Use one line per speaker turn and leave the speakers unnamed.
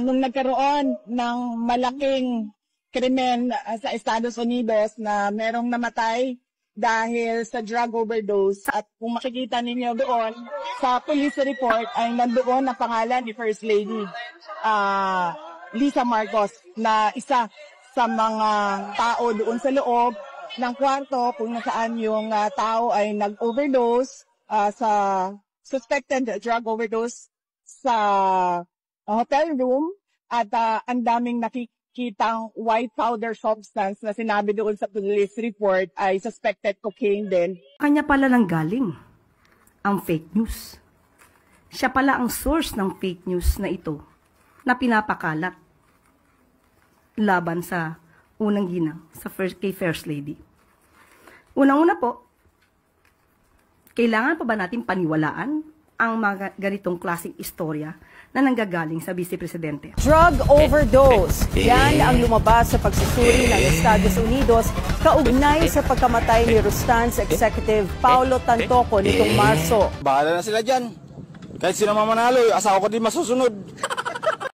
nung nagkaroon ng malaking krimen sa Estados Unidos na merong namatay dahil sa drug overdose. At kung makikita ninyo doon sa police report ay nandoon ang pangalan ni First Lady Lisa Marcos na isa sa mga tao doon sa loob ng kwarto kung nasaan yung tao ay nag-overdose sa suspected drug overdose sa hotel room at ang daming nakikitang white powder substance na sinabi doon sa police report ay suspected cocaine din.
Kanya pala nang galing ang fake news. Siya pala ang source ng fake news na ito na pinapakalat laban sa unang ginang kay First Lady. Unang-una po, kailangan pa ba natin paniwalaan ang mga ganitong klaseng istorya na nanggagaling sa Vice Presidente?
Drug overdose. Yan ang lumabas sa pagsusuri ng Estados Unidos kaugnay sa pagkamatay ni Rustan's Executive Paulo Tantoco nitong Marso.
Bahala na sila dyan. Kahit sino mamanalo, asawa ko din masusunod.